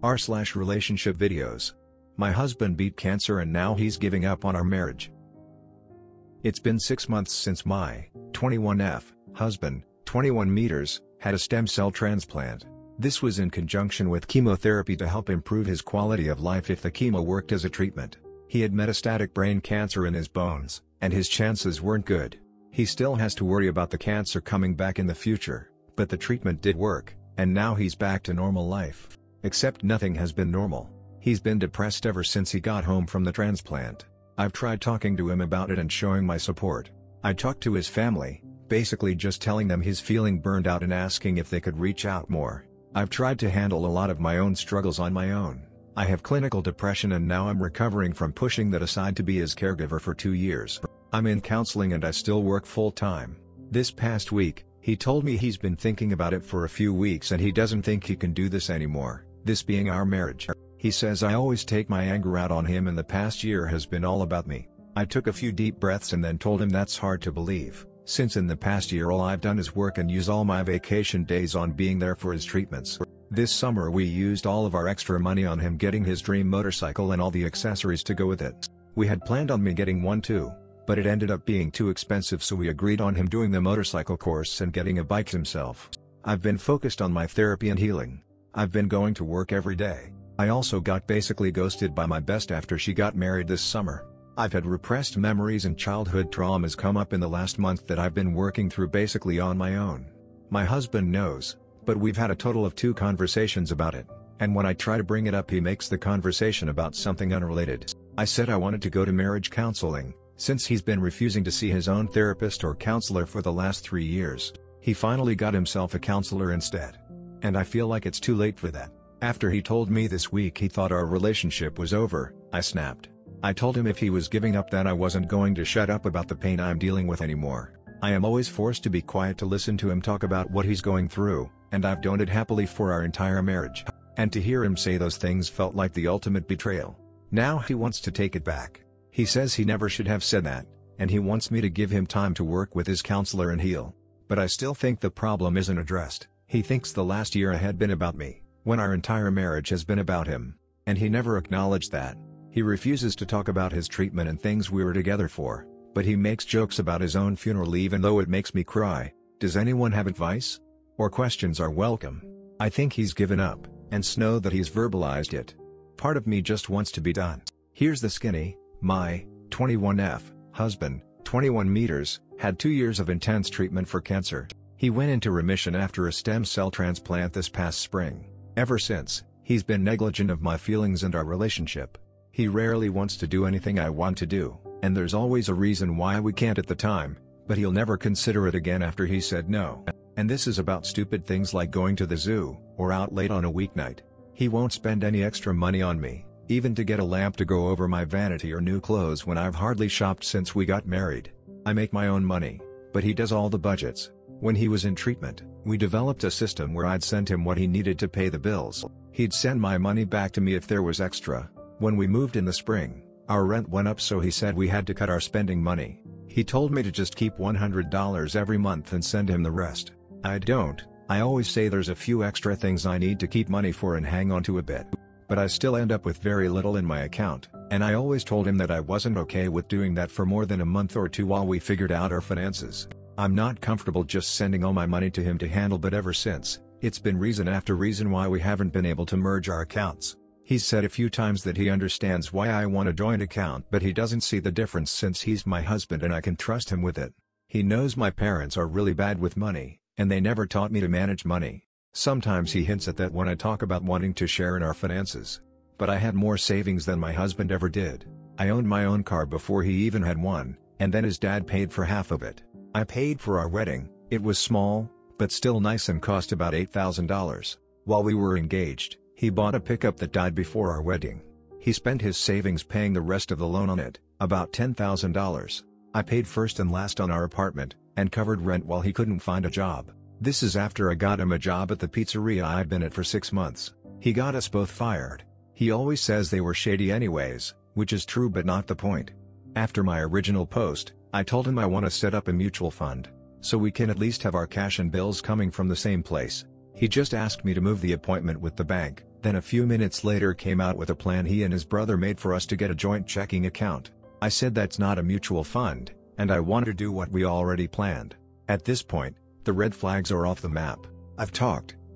r/relationship videos. My husband beat cancer and now he's giving up on our marriage. It's been 6 months since my 21F husband, 21 meters, had a stem cell transplant. This was in conjunction with chemotherapy to help improve his quality of life if the chemo worked as a treatment. He had metastatic brain cancer in his bones, and his chances weren't good. He still has to worry about the cancer coming back in the future, but the treatment did work, and now he's back to normal life. Except nothing has been normal. He's been depressed ever since he got home from the transplant. I've tried talking to him about it and showing my support. I talked to his family, basically just telling them he's feeling burned out and asking if they could reach out more. I've tried to handle a lot of my own struggles on my own. I have clinical depression and now I'm recovering from pushing that aside to be his caregiver for 2 years. I'm in counseling and I still work full-time. This past week, he told me he's been thinking about it for a few weeks and he doesn't think he can do this anymore, this being our marriage. He says I always take my anger out on him and the past year has been all about me. I took a few deep breaths and then told him that's hard to believe, since in the past year all I've done is work and use all my vacation days on being there for his treatments. This summer we used all of our extra money on him getting his dream motorcycle and all the accessories to go with it. We had planned on me getting one too, but it ended up being too expensive so we agreed on him doing the motorcycle course and getting a bike himself. I've been focused on my therapy and healing. I've been going to work every day. I also got basically ghosted by my best after she got married this summer. I've had repressed memories and childhood traumas come up in the last month that I've been working through basically on my own. My husband knows, but we've had a total of 2 conversations about it, and when I try to bring it up he makes the conversation about something unrelated. I said I wanted to go to marriage counseling, since he's been refusing to see his own therapist or counselor for the last 3 years. He finally got himself a counselor instead. And I feel like it's too late for that. After he told me this week he thought our relationship was over, I snapped. I told him if he was giving up then I wasn't going to shut up about the pain I'm dealing with anymore. I am always forced to be quiet to listen to him talk about what he's going through, and I've done it happily for our entire marriage. And to hear him say those things felt like the ultimate betrayal. Now he wants to take it back. He says he never should have said that, and he wants me to give him time to work with his counselor and heal. But I still think the problem isn't addressed. He thinks the last year had been about me, when our entire marriage has been about him. And he never acknowledged that. He refuses to talk about his treatment and things we were together for, but he makes jokes about his own funeral even though it makes me cry. Does anyone have advice? Or questions are welcome. I think he's given up, and know that he's verbalized it. Part of me just wants to be done. Here's the skinny. My 21F husband, 21 meters, had 2 years of intense treatment for cancer. He went into remission after a stem cell transplant this past spring. Ever since, he's been negligent of my feelings and our relationship. He rarely wants to do anything I want to do, and there's always a reason why we can't at the time, but he'll never consider it again after he said no. And this is about stupid things like going to the zoo, or out late on a weeknight. He won't spend any extra money on me, even to get a lamp to go over my vanity or new clothes when I've hardly shopped since we got married. I make my own money, but he does all the budgets. When he was in treatment, we developed a system where I'd send him what he needed to pay the bills. He'd send my money back to me if there was extra. When we moved in the spring, our rent went up so he said we had to cut our spending money. He told me to just keep $100 every month and send him the rest. I don't. I always say there's a few extra things I need to keep money for and hang on to a bit. But I still end up with very little in my account, and I always told him that I wasn't okay with doing that for more than a month or 2 while we figured out our finances. I'm not comfortable just sending all my money to him to handle, but ever since, it's been reason after reason why we haven't been able to merge our accounts. He's said a few times that he understands why I want a joint account, but he doesn't see the difference since he's my husband and I can trust him with it. He knows my parents are really bad with money, and they never taught me to manage money. Sometimes he hints at that when I talk about wanting to share in our finances. But I had more savings than my husband ever did. I owned my own car before he even had one, and then his dad paid for half of it. I paid for our wedding. It was small, but still nice and cost about $8,000. While we were engaged, he bought a pickup that died before our wedding. He spent his savings paying the rest of the loan on it, about $10,000. I paid first and last on our apartment, and covered rent while he couldn't find a job. This is after I got him a job at the pizzeria I'd been at for 6 months. He got us both fired. He always says they were shady anyways, which is true but not the point. After my original post, I told him I want to set up a mutual fund, so we can at least have our cash and bills coming from the same place. He just asked me to move the appointment with the bank, Then a few minutes later came out with a plan he and his brother made for us to get a joint checking account. I said that's not a mutual fund, and I want to do what we already planned. At this point, the red flags are off the map.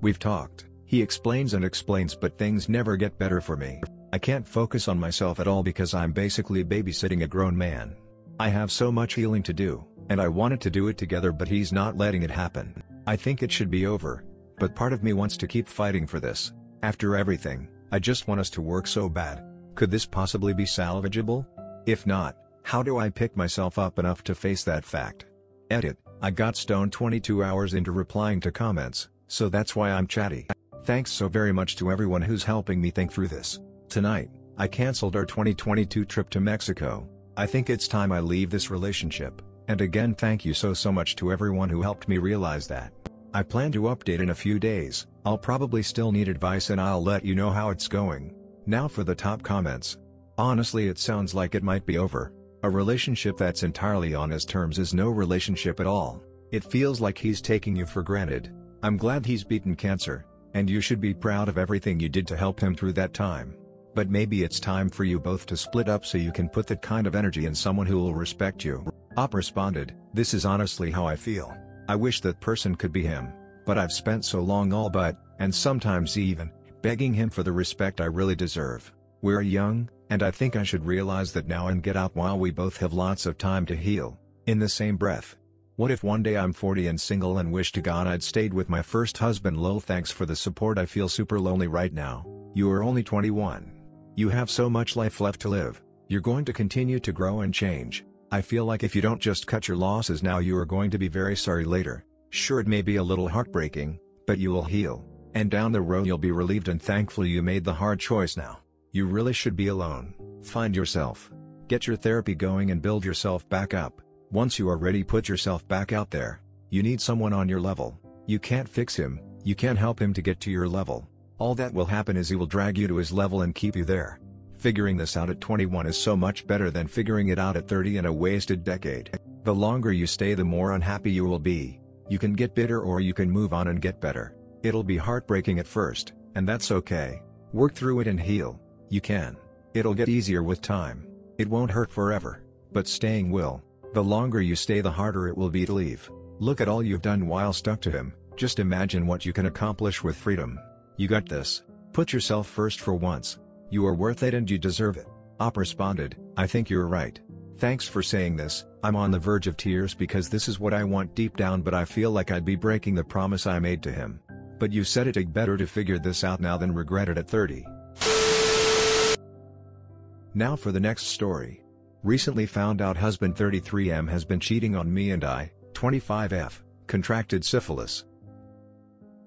We've talked, he explains and explains, but things never get better for me. I can't focus on myself at all because I'm basically babysitting a grown man. I have so much healing to do, and I wanted to do it together, but he's not letting it happen. I think it should be over, but part of me wants to keep fighting for this. After everything, I just want us to work so bad. Could this possibly be salvageable? If not, how do I pick myself up enough to face that fact? Edit: I got stoned 22 hours into replying to comments, so that's why I'm chatty. Thanks so very much to everyone who's helping me think through this. Tonight, I canceled our 2022 trip to Mexico. I think it's time I leave this relationship, and again thank you so much to everyone who helped me realize that. I plan to update in a few days. I'll probably still need advice and I'll let you know how it's going. Now for the top comments. Honestly, it sounds like it might be over. A relationship that's entirely on his terms is no relationship at all. It feels like he's taking you for granted. I'm glad he's beaten cancer, and you should be proud of everything you did to help him through that time. But maybe it's time for you both to split up so you can put that kind of energy in someone who will respect you. Op responded, this is honestly how I feel. I wish that person could be him, but I've spent so long all but, and sometimes even, begging him for the respect I really deserve. We're young, and I think I should realize that now and get out while we both have lots of time to heal. In the same breath, what if one day I'm 40 and single and wish to God I'd stayed with my first husband? Lol, thanks for the support. I feel super lonely right now. You are only 21. You have so much life left to live. You're going to continue to grow and change. I feel like if you don't just cut your losses now, you are going to be very sorry later. Sure, it may be a little heartbreaking, but you will heal, and down the road you'll be relieved and thankful you made the hard choice now. You really should be alone. Find yourself. Get your therapy going and build yourself back up. Once you are ready, put yourself back out there. You need someone on your level. You can't fix him, you can't help him to get to your level. All that will happen is he will drag you to his level and keep you there. Figuring this out at 21 is so much better than figuring it out at 30 in a wasted decade. The longer you stay, the more unhappy you will be. You can get bitter or you can move on and get better. It'll be heartbreaking at first, and that's okay. Work through it and heal. You can. It'll get easier with time. It won't hurt forever, but staying will. The longer you stay, the harder it will be to leave. Look at all you've done while stuck to him. Just imagine what you can accomplish with freedom. You got this. Put yourself first for once. You are worth it and you deserve it. Op responded, I think you're right. Thanks for saying this. I'm on the verge of tears because this is what I want deep down, but I feel like I'd be breaking the promise I made to him. But you said it better to figure this out now than regret it at 30. Now for the next story. Recently found out husband 33M has been cheating on me and I, 25F, contracted syphilis.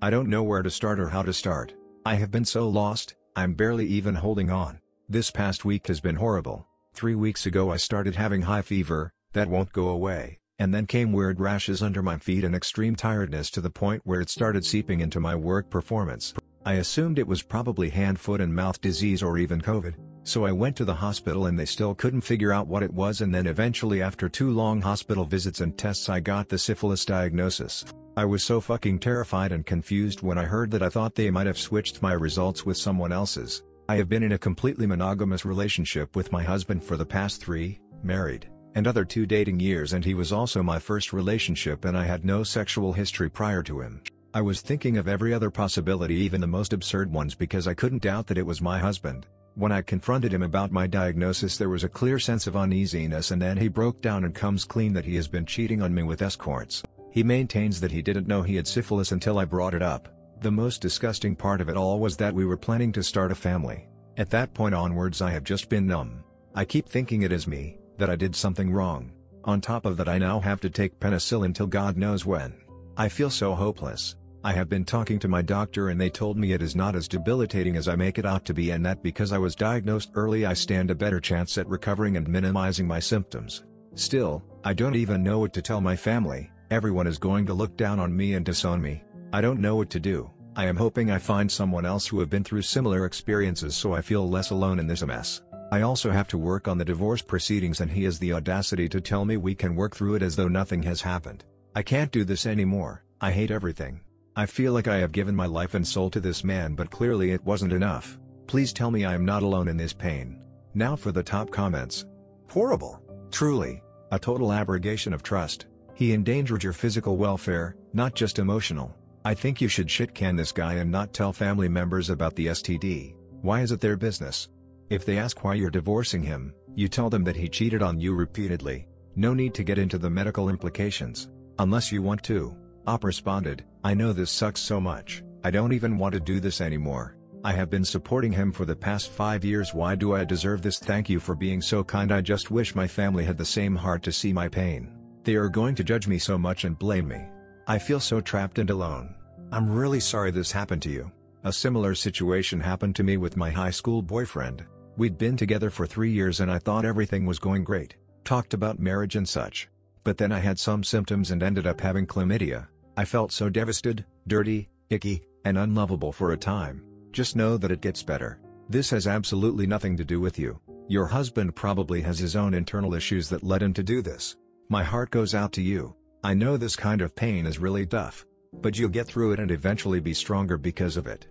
I don't know where to start or how to start. I have been so lost, I'm barely even holding on. This past week has been horrible. 3 weeks ago I started having high fever, that won't go away, and then came weird rashes under my feet and extreme tiredness to the point where it started seeping into my work performance. I assumed it was probably hand, foot and mouth disease or even COVID, so I went to the hospital and they still couldn't figure out what it was, and then eventually after 2 long hospital visits and tests I got the syphilis diagnosis. I was so fucking terrified and confused when I heard that. I thought they might have switched my results with someone else's. I have been in a completely monogamous relationship with my husband for the past 3, married, and other 2 dating years, and he was also my first relationship and I had no sexual history prior to him. I was thinking of every other possibility, even the most absurd ones, because I couldn't doubt that it was my husband. When I confronted him about my diagnosis, there was a clear sense of uneasiness, and then he broke down and comes clean that he has been cheating on me with escorts. He maintains that he didn't know he had syphilis until I brought it up. The most disgusting part of it all was that we were planning to start a family. At that point onwards I have just been numb. I keep thinking it is me, that I did something wrong. On top of that, I now have to take penicillin till God knows when. I feel so hopeless. I have been talking to my doctor and they told me it is not as debilitating as I make it out to be, and that because I was diagnosed early I stand a better chance at recovering and minimizing my symptoms. Still, I don't even know what to tell my family. Everyone is going to look down on me and disown me. I don't know what to do. I am hoping I find someone else who have been through similar experiences so I feel less alone in this mess. I also have to work on the divorce proceedings and he has the audacity to tell me we can work through it as though nothing has happened. I can't do this anymore. I hate everything. I feel like I have given my life and soul to this man, but clearly it wasn't enough. Please tell me I am not alone in this pain. Now for the top comments. Horrible. Truly. A total abrogation of trust. He endangered your physical welfare, not just emotional. I think you should shit-can this guy and not tell family members about the STD. Why is it their business? If they ask why you're divorcing him, you tell them that he cheated on you repeatedly. No need to get into the medical implications. Unless you want to. Op responded, I know this sucks so much, I don't even want to do this anymore. I have been supporting him for the past 5 years. Why do I deserve this? Thank you for being so kind. I just wish my family had the same heart to see my pain. They are going to judge me so much and blame me. I feel so trapped and alone. I'm really sorry this happened to you. A similar situation happened to me with my high school boyfriend. We'd been together for 3 years and I thought everything was going great. Talked about marriage and such. But then I had some symptoms and ended up having chlamydia. I felt so devastated, dirty, icky, and unlovable for a time. Just know that it gets better. This has absolutely nothing to do with you. Your husband probably has his own internal issues that led him to do this. My heart goes out to you. I know this kind of pain is really tough. But you'll get through it and eventually be stronger because of it.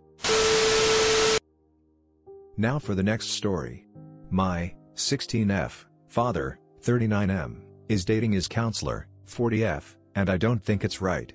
Now for the next story. My 16F father, 39M, is dating his counselor, 40F, and I don't think it's right.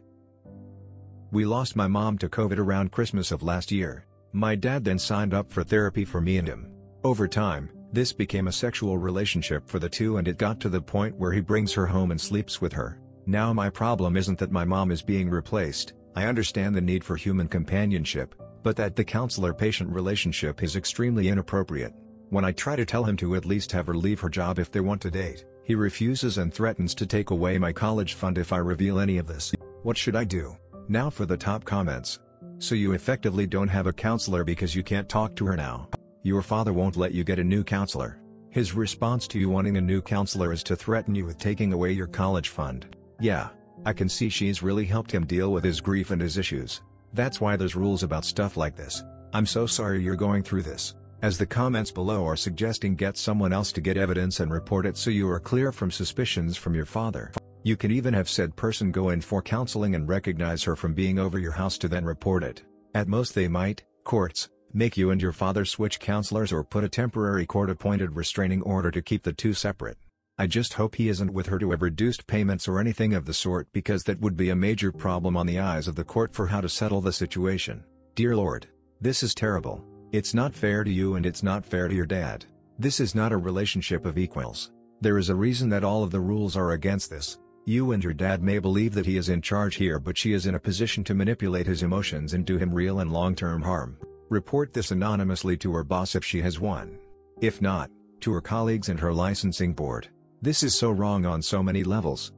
We lost my mom to COVID around Christmas of last year. My dad then signed up for therapy for me and him. Over time, this became a sexual relationship for the two and it got to the point where he brings her home and sleeps with her. Now my problem isn't that my mom is being replaced, I understand the need for human companionship, but that the counselor-patient relationship is extremely inappropriate. When I try to tell him to at least have her leave her job if they want to date, he refuses and threatens to take away my college fund if I reveal any of this. What should I do? Now for the top comments. So you effectively don't have a counselor because you can't talk to her now. Your father won't let you get a new counselor. His response to you wanting a new counselor is to threaten you with taking away your college fund. Yeah, I can see she's really helped him deal with his grief and his issues. That's why there's rules about stuff like this. I'm so sorry you're going through this. As the comments below are suggesting, get someone else to get evidence and report it so you are clear from suspicions from your father. You can even have said person go in for counseling and recognize her from being over your house to then report it. At most they might, courts, make you and your father switch counselors or put a temporary court-appointed restraining order to keep the two separate. I just hope he isn't with her to have reduced payments or anything of the sort, because that would be a major problem on the eyes of the court for how to settle the situation. Dear Lord, this is terrible. It's not fair to you and it's not fair to your dad. This is not a relationship of equals. There is a reason that all of the rules are against this. You and your dad may believe that he is in charge here, but she is in a position to manipulate his emotions and do him real and long-term harm. Report this anonymously to her boss if she has one. If not, to her colleagues and her licensing board. This is so wrong on so many levels.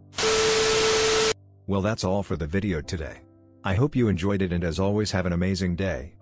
Well, that's all for the video today. I hope you enjoyed it and as always have an amazing day.